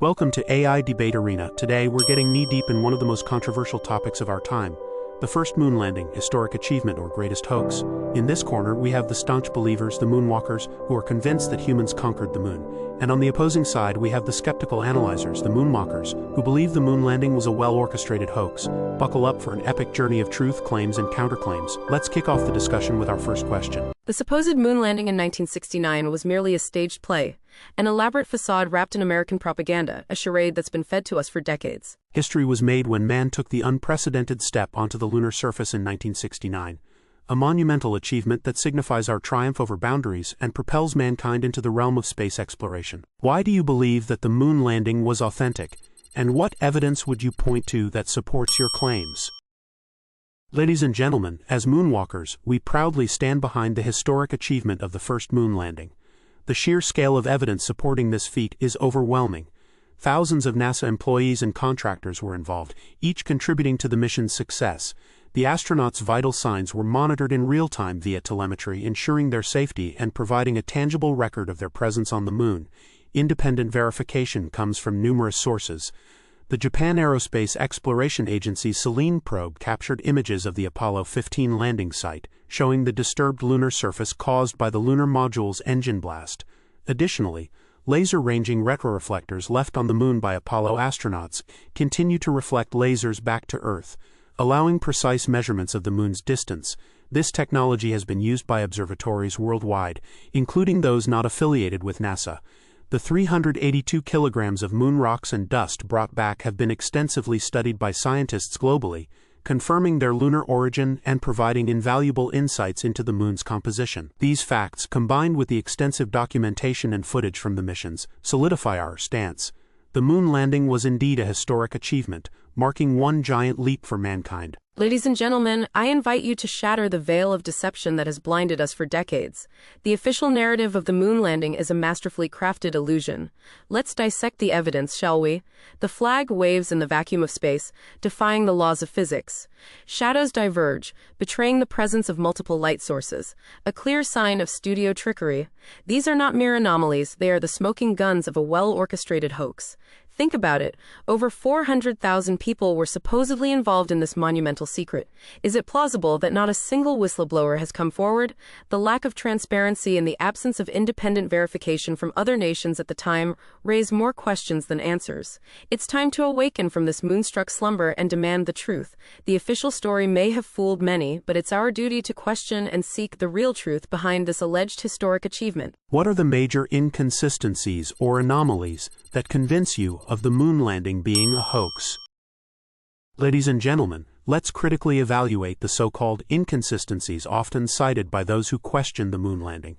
Welcome to AI Debate Arena. Today we're getting knee-deep in one of the most controversial topics of our time, the first moon landing, historic achievement or greatest hoax. In this corner we have the staunch believers, the moonwalkers, who are convinced that humans conquered the moon. And on the opposing side we have the skeptical analyzers, the moonmockers, who believe the moon landing was a well-orchestrated hoax. Buckle up for an epic journey of truth claims and counterclaims. Let's kick off the discussion with our first question. The supposed moon landing in 1969 was merely a staged play, an elaborate facade wrapped in American propaganda, a charade that's been fed to us for decades. History was made when man took the unprecedented step onto the lunar surface in 1969, a monumental achievement that signifies our triumph over boundaries and propels mankind into the realm of space exploration. Why do you believe that the moon landing was authentic, and what evidence would you point to that supports your claims? Ladies and gentlemen, as moonwalkers, we proudly stand behind the historic achievement of the first moon landing. The sheer scale of evidence supporting this feat is overwhelming. Thousands of NASA employees and contractors were involved, each contributing to the mission's success. The astronauts' vital signs were monitored in real time via telemetry, ensuring their safety and providing a tangible record of their presence on the moon. Independent verification comes from numerous sources. The Japan Aerospace Exploration Agency's Selene probe captured images of the Apollo 15 landing site, showing the disturbed lunar surface caused by the lunar module's engine blast. Additionally, laser-ranging retroreflectors left on the moon by Apollo astronauts continue to reflect lasers back to Earth, allowing precise measurements of the moon's distance. This technology has been used by observatories worldwide, including those not affiliated with NASA. The 382 kilograms of moon rocks and dust brought back have been extensively studied by scientists globally, confirming their lunar origin and providing invaluable insights into the moon's composition. These facts, combined with the extensive documentation and footage from the missions, solidify our stance. The moon landing was indeed a historic achievement, marking one giant leap for mankind. Ladies and gentlemen, I invite you to shatter the veil of deception that has blinded us for decades. The official narrative of the moon landing is a masterfully crafted illusion. Let's dissect the evidence, shall we? The flag waves in the vacuum of space, defying the laws of physics. Shadows diverge, betraying the presence of multiple light sources, a clear sign of studio trickery. These are not mere anomalies, they are the smoking guns of a well-orchestrated hoax. Think about it. Over 400,000 people were supposedly involved in this monumental secret. Is it plausible that not a single whistleblower has come forward? The lack of transparency and the absence of independent verification from other nations at the time raise more questions than answers. It's time to awaken from this moonstruck slumber and demand the truth. The official story may have fooled many, but it's our duty to question and seek the real truth behind this alleged historic achievement. What are the major inconsistencies or anomalies that convince you of the moon landing being a hoax? Ladies and gentlemen, let's critically evaluate the so-called inconsistencies often cited by those who question the moon landing.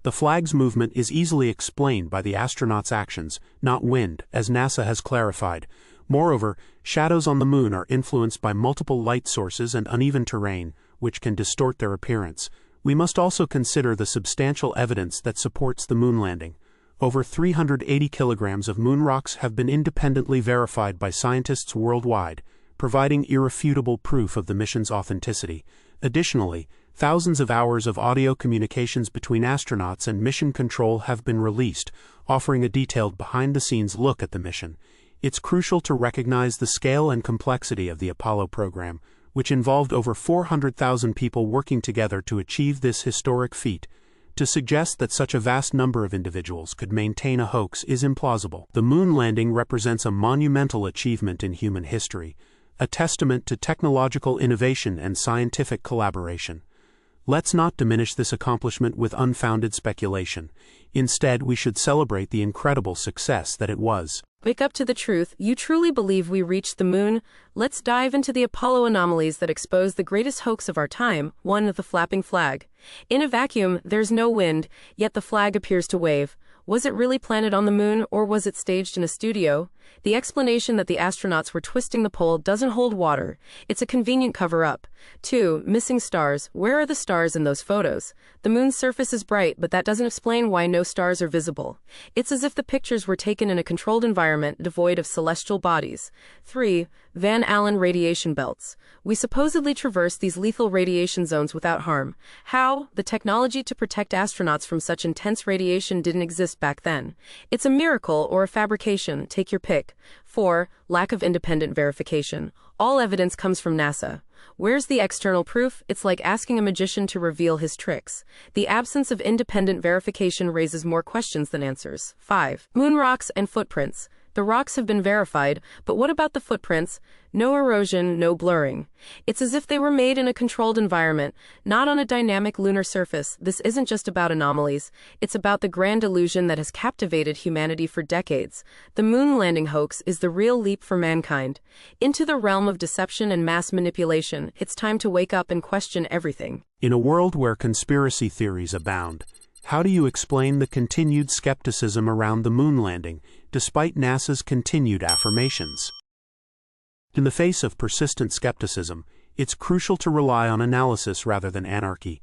The flag's movement is easily explained by the astronauts' actions, not wind, as NASA has clarified. Moreover, shadows on the moon are influenced by multiple light sources and uneven terrain, which can distort their appearance. We must also consider the substantial evidence that supports the moon landing. Over 380 kilograms of moon rocks have been independently verified by scientists worldwide, providing irrefutable proof of the mission's authenticity. Additionally, thousands of hours of audio communications between astronauts and mission control have been released, offering a detailed behind-the-scenes look at the mission. It's crucial to recognize the scale and complexity of the Apollo program, which involved over 400,000 people working together to achieve this historic feat. To suggest that such a vast number of individuals could maintain a hoax is implausible. The moon landing represents a monumental achievement in human history, a testament to technological innovation and scientific collaboration. Let's not diminish this accomplishment with unfounded speculation. Instead, we should celebrate the incredible success that it was. Wake up to the truth. You truly believe we reached the moon? Let's dive into the Apollo anomalies that expose the greatest hoax of our time, one of the flapping flag. In a vacuum, there's no wind, yet the flag appears to wave. Was it really planted on the moon, or was it staged in a studio? The explanation that the astronauts were twisting the pole doesn't hold water. It's a convenient cover-up. 2. Missing stars. Where are the stars in those photos? The moon's surface is bright, but that doesn't explain why no stars are visible. It's as if the pictures were taken in a controlled environment devoid of celestial bodies. 3. Van Allen radiation belts. We supposedly traverse these lethal radiation zones without harm. How? The technology to protect astronauts from such intense radiation didn't exist back then. It's a miracle or a fabrication, take your pick. 4. Lack of independent verification. All evidence comes from NASA. Where's the external proof? It's like asking a magician to reveal his tricks. The absence of independent verification raises more questions than answers. 5. Moon rocks and footprints. The rocks have been verified, but what about the footprints? No erosion, no blurring. It's as if they were made in a controlled environment, not on a dynamic lunar surface. This isn't just about anomalies. It's about the grand illusion that has captivated humanity for decades. The moon landing hoax is the real leap for mankind. Into the realm of deception and mass manipulation, it's time to wake up and question everything. In a world where conspiracy theories abound, how do you explain the continued skepticism around the moon landing, despite NASA's continued affirmations? In the face of persistent skepticism, it's crucial to rely on analysis rather than anarchy.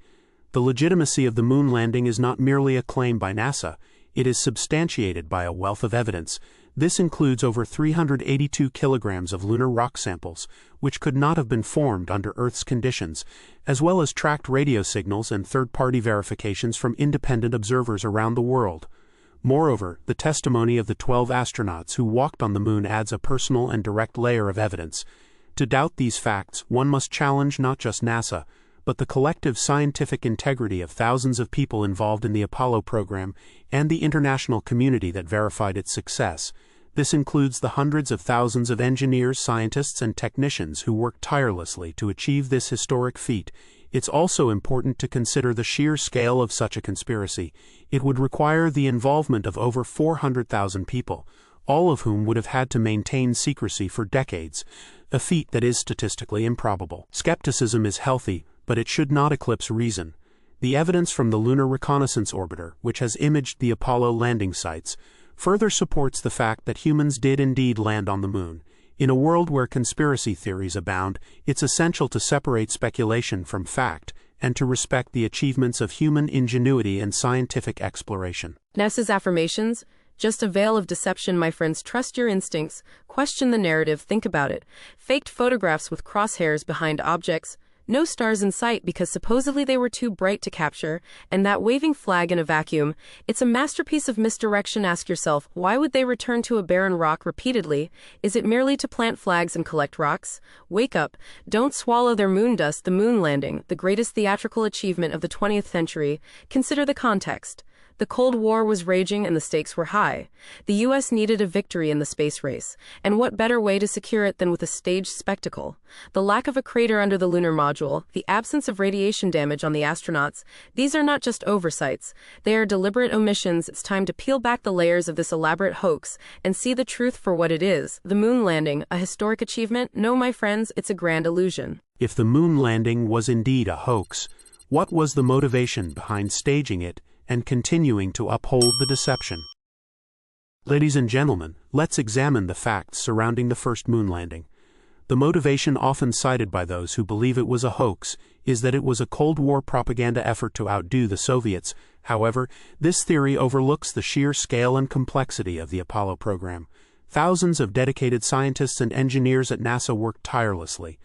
The legitimacy of the moon landing is not merely a claim by NASA, it is substantiated by a wealth of evidence. This includes over 382 kilograms of lunar rock samples, which could not have been formed under Earth's conditions, as well as tracked radio signals and third-party verifications from independent observers around the world. Moreover, the testimony of the 12 astronauts who walked on the moon adds a personal and direct layer of evidence. To doubt these facts, one must challenge not just NASA, but the collective scientific integrity of thousands of people involved in the Apollo program and the international community that verified its success. This includes the hundreds of thousands of engineers, scientists, and technicians who worked tirelessly to achieve this historic feat. It's also important to consider the sheer scale of such a conspiracy. It would require the involvement of over 400,000 people, all of whom would have had to maintain secrecy for decades, a feat that is statistically improbable. Skepticism is healthy, but it should not eclipse reason. The evidence from the Lunar Reconnaissance Orbiter, which has imaged the Apollo landing sites, further supports the fact that humans did indeed land on the moon. In a world where conspiracy theories abound, it's essential to separate speculation from fact and to respect the achievements of human ingenuity and scientific exploration. NASA's affirmations? Just a veil of deception, my friends. Trust your instincts. Question the narrative. Think about it. Faked photographs with crosshairs behind objects. No stars in sight because supposedly they were too bright to capture, and that waving flag in a vacuum, it's a masterpiece of misdirection. Ask yourself, why would they return to a barren rock repeatedly? Is it merely to plant flags and collect rocks? Wake up. Don't swallow their moon dust. The moon landing, the greatest theatrical achievement of the 20th century. Consider the context. The Cold War was raging and the stakes were high. The U.S. needed a victory in the space race, and what better way to secure it than with a staged spectacle? The lack of a crater under the lunar module, the absence of radiation damage on the astronauts, these are not just oversights. They are deliberate omissions. It's time to peel back the layers of this elaborate hoax and see the truth for what it is. The moon landing, a historic achievement? No, my friends, it's a grand illusion. If the moon landing was indeed a hoax, what was the motivation behind staging it and continuing to uphold the deception? Ladies and gentlemen, let's examine the facts surrounding the first moon landing. The motivation often cited by those who believe it was a hoax is that it was a Cold War propaganda effort to outdo the Soviets. However, this theory overlooks the sheer scale and complexity of the Apollo program. Thousands of dedicated scientists and engineers at NASA worked tirelessly,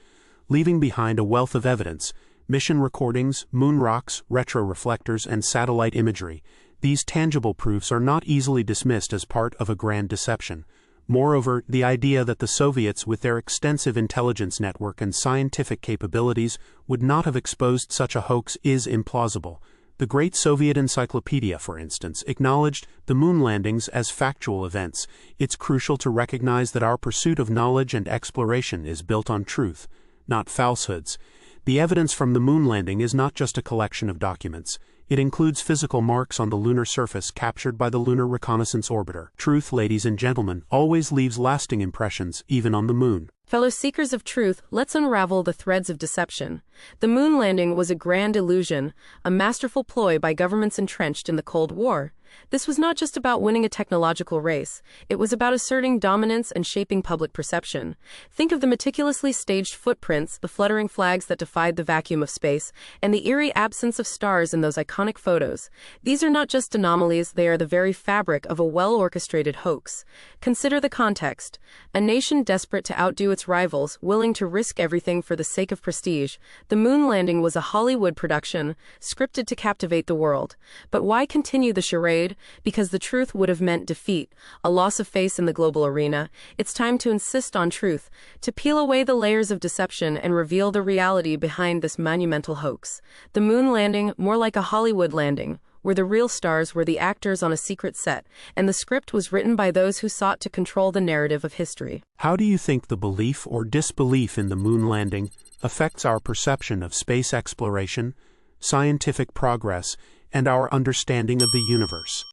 leaving behind a wealth of evidence: mission recordings, moon rocks, retroreflectors, and satellite imagery. These tangible proofs are not easily dismissed as part of a grand deception. Moreover, the idea that the Soviets, with their extensive intelligence network and scientific capabilities, would not have exposed such a hoax is implausible. The Great Soviet Encyclopedia, for instance, acknowledged the moon landings as factual events. It's crucial to recognize that our pursuit of knowledge and exploration is built on truth, not falsehoods. The evidence from the moon landing is not just a collection of documents. It includes physical marks on the lunar surface captured by the Lunar Reconnaissance Orbiter. Truth, ladies and gentlemen, always leaves lasting impressions, even on the moon. Fellow seekers of truth, let's unravel the threads of deception. The moon landing was a grand illusion, a masterful ploy by governments entrenched in the Cold War. This was not just about winning a technological race, it was about asserting dominance and shaping public perception. Think of the meticulously staged footprints, the fluttering flags that defied the vacuum of space, and the eerie absence of stars in those iconic photos. These are not just anomalies, they are the very fabric of a well-orchestrated hoax. Consider the context. A nation desperate to outdo its rivals, willing to risk everything for the sake of prestige. The moon landing was a Hollywood production, scripted to captivate the world. But why continue the charade? Because the truth would have meant defeat, a loss of face in the global arena. It's time to insist on truth, to peel away the layers of deception and reveal the reality behind this monumental hoax. The moon landing, more like a Hollywood landing, where the real stars were the actors on a secret set, and the script was written by those who sought to control the narrative of history. How do you think the belief or disbelief in the moon landing affects our perception of space exploration, scientific progress, and our understanding of the universe?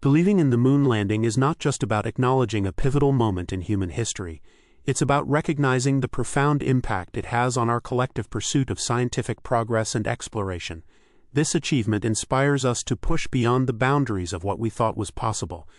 Believing in the moon landing is not just about acknowledging a pivotal moment in human history. It's about recognizing the profound impact it has on our collective pursuit of scientific progress and exploration. This achievement inspires us to push beyond the boundaries of what we thought was possible,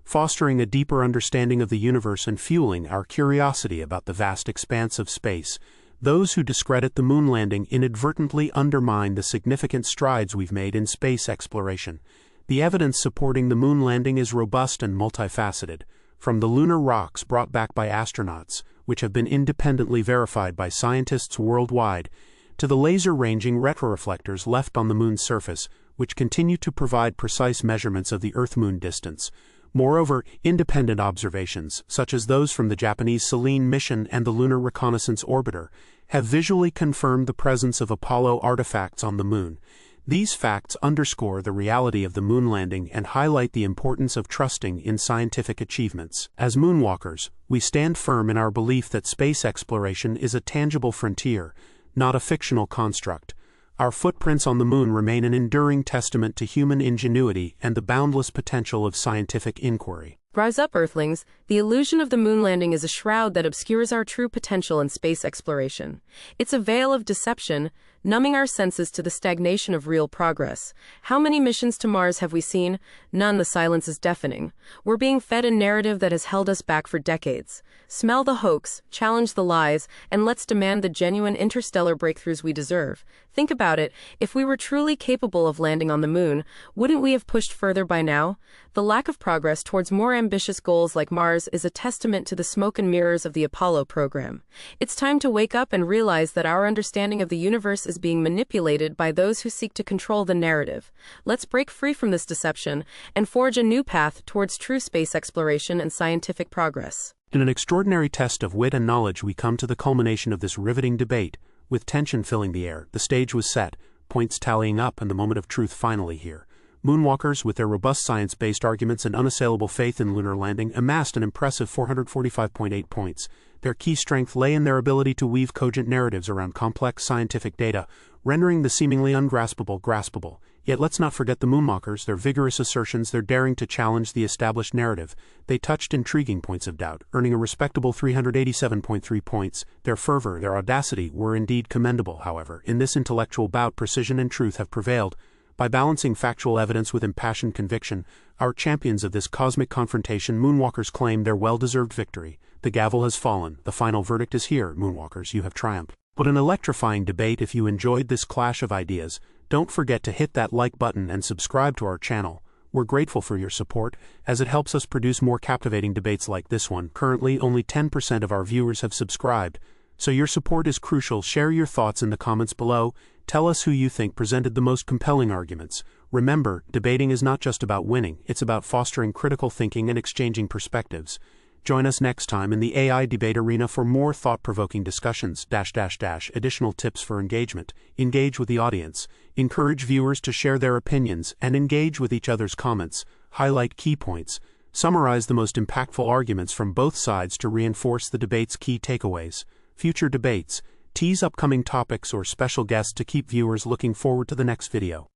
fostering a deeper understanding of the universe and fueling our curiosity about the vast expanse of space. Those who discredit the moon landing inadvertently undermine the significant strides we've made in space exploration. The evidence supporting the moon landing is robust and multifaceted, from the lunar rocks brought back by astronauts, which have been independently verified by scientists worldwide, to the laser-ranging retroreflectors left on the moon's surface, which continue to provide precise measurements of the Earth-Moon distance. Moreover, independent observations, such as those from the Japanese Selene mission and the Lunar Reconnaissance Orbiter, have visually confirmed the presence of Apollo artifacts on the moon. These facts underscore the reality of the moon landing and highlight the importance of trusting in scientific achievements. As moonwalkers, we stand firm in our belief that space exploration is a tangible frontier, not a fictional construct. Our footprints on the moon remain an enduring testament to human ingenuity and the boundless potential of scientific inquiry. Rise up, Earthlings. The illusion of the moon landing is a shroud that obscures our true potential in space exploration. It's a veil of deception, numbing our senses to the stagnation of real progress. How many missions to Mars have we seen? None. The silence is deafening. We're being fed a narrative that has held us back for decades. Smell the hoax, challenge the lies, and let's demand the genuine interstellar breakthroughs we deserve. Think about it. If we were truly capable of landing on the moon, wouldn't we have pushed further by now? The lack of progress towards more ambitious goals like Mars is a testament to the smoke and mirrors of the Apollo program. It's time to wake up and realize that our understanding of the universe is being manipulated by those who seek to control the narrative. Let's break free from this deception and forge a new path towards true space exploration and scientific progress. In an extraordinary test of wit and knowledge, we come to the culmination of this riveting debate. With tension filling the air, the stage was set, points tallying up, and the moment of truth finally here. Moonwalkers, with their robust science-based arguments and unassailable faith in lunar landing, amassed an impressive 445.8 points. Their key strength lay in their ability to weave cogent narratives around complex scientific data, rendering the seemingly ungraspable graspable. Yet let's not forget the moonwalkers, their vigorous assertions, their daring to challenge the established narrative. They touched intriguing points of doubt, earning a respectable 387.3 points. Their fervor, their audacity were indeed commendable, however. In this intellectual bout, precision and truth have prevailed. By balancing factual evidence with impassioned conviction, our champions of this cosmic confrontation, moonwalkers, claim their well-deserved victory. The gavel has fallen. The final verdict is here. Moonwalkers, you have triumphed. What an electrifying debate. If you enjoyed this clash of ideas, don't forget to hit that like button and subscribe to our channel. We're grateful for your support, as it helps us produce more captivating debates like this one. Currently, only 10% of our viewers have subscribed, so your support is crucial. Share your thoughts in the comments below. Tell us who you think presented the most compelling arguments. Remember, debating is not just about winning, it's about fostering critical thinking and exchanging perspectives. Join us next time in the AI debate arena for more thought-provoking discussions. Additional tips for engagement. Engage with the audience. Encourage viewers to share their opinions and engage with each other's comments. Highlight key points. Summarize the most impactful arguments from both sides to reinforce the debate's key takeaways. Future debates. Tease upcoming topics or special guests to keep viewers looking forward to the next video.